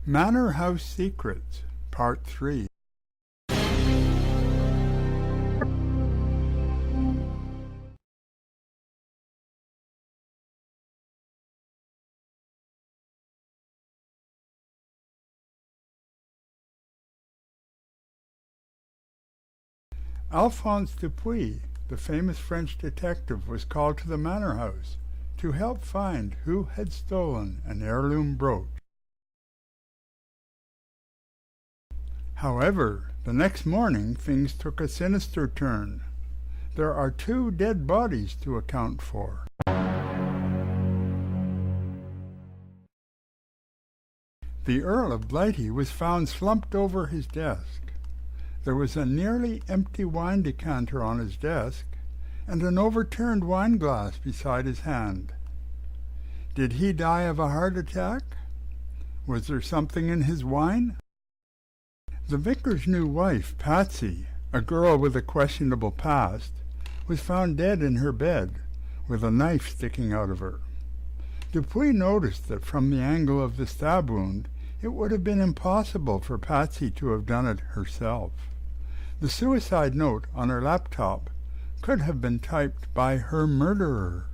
Manor House Secrets, Part 3. Alphonse Dupuis, the famous French detective, was called to the Manor House to help find who had stolen an heirloom brooch. However, the next morning things took a sinister turn. There are 2 dead bodies to account for. The Earl of Blighty was found slumped over his desk. There was a nearly empty wine decanter on his desk, and an overturned wine glass beside his hand. Did he die of a heart attack? Was there something in his wine? The vicar's new wife, Patsy, a girl with a questionable past, was found dead in her bed, with a knife sticking out of her. Dupuis noticed that from the angle of the stab wound, it would have been impossible for Patsy to have done it herself. The suicide note on her laptop could have been typed by her murderer.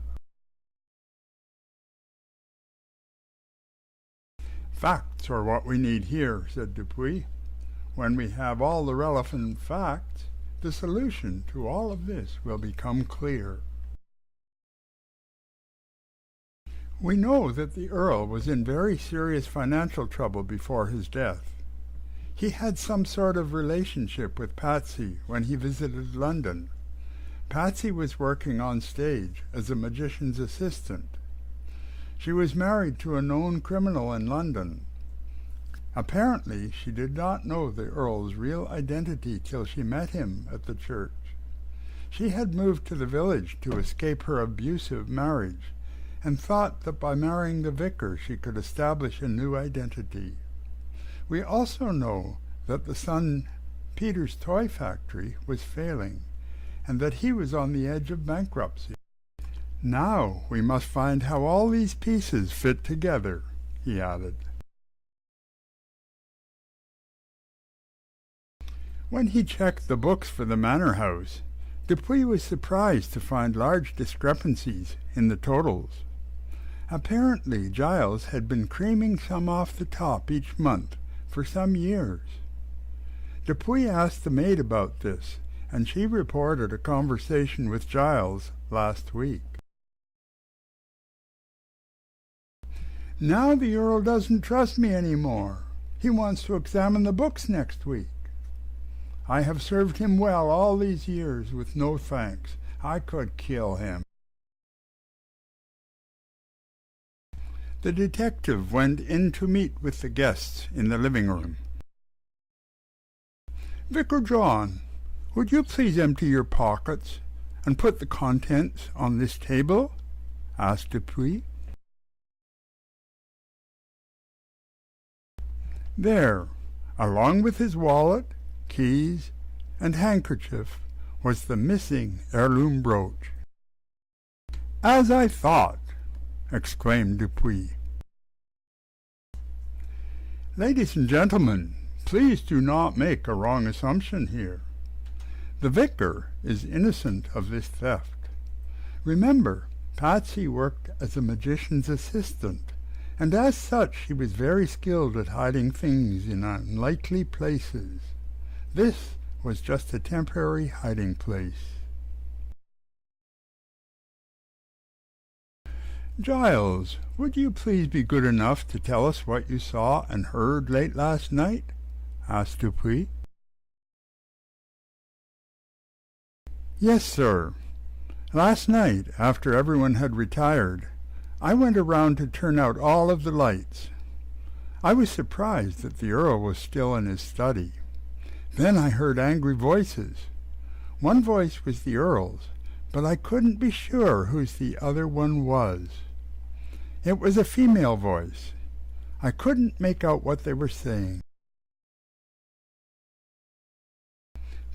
"Facts are what we need here," said Dupuis. "When we have all the relevant facts, the solution to all of this will become clear." We know that the Earl was in very serious financial trouble before his death. He had some sort of relationship with Patsy when he visited London. Patsy was working on stage as a magician's assistant. She was married to a known criminal in London. Apparently, she did not know the Earl's real identity till she met him at the church. She had moved to the village to escape her abusive marriage, and thought that by marrying the vicar she could establish a new identity. We also know that the son Peter's toy factory was failing, and that he was on the edge of bankruptcy. "Now we must find how all these pieces fit together," he added. When he checked the books for the Manor House, Dupuis was surprised to find large discrepancies in the totals. Apparently, Giles had been creaming some off the top each month for some years. Dupuis asked the maid about this, and she reported a conversation with Giles last week. "Now the Earl doesn't trust me any more. He wants to examine the books next week. I have served him well all these years with no thanks. I could kill him." The detective went in to meet with the guests in the living room. "Vicar John, would you please empty your pockets and put the contents on this table?" asked Dupuis. There, along with his wallet, keys, and handkerchief, was the missing heirloom brooch. "As I thought!" exclaimed Dupuis. "Ladies and gentlemen, please do not make a wrong assumption here. The vicar is innocent of this theft. Remember, Patsy worked as a magician's assistant, and as such she was very skilled at hiding things in unlikely places. This was just a temporary hiding place." "Giles, would you please be good enough to tell us what you saw and heard late last night?" asked Dupuis. "Yes, sir. Last night, after everyone had retired, I went around to turn out all of the lights. I was surprised that the Earl was still in his study. Then I heard angry voices. One voice was the Earl's, but I couldn't be sure whose the other one was. It was a female voice. I couldn't make out what they were saying."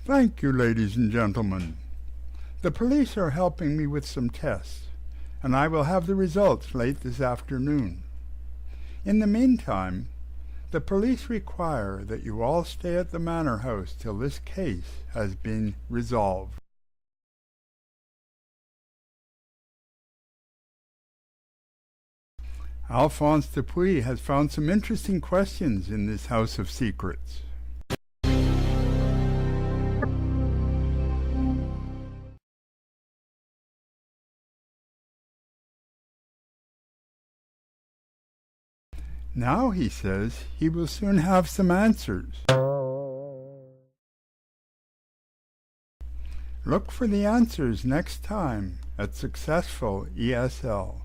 "Thank you, ladies and gentlemen. The police are helping me with some tests, and I will have the results late this afternoon. In the meantime, The police require that you all stay at the Manor House till this case has been resolved. Alphonse Dupuis has found some interesting questions in this House of Secrets. Now he says he will soon have some answers. Look for the answers next time at Successful ESL.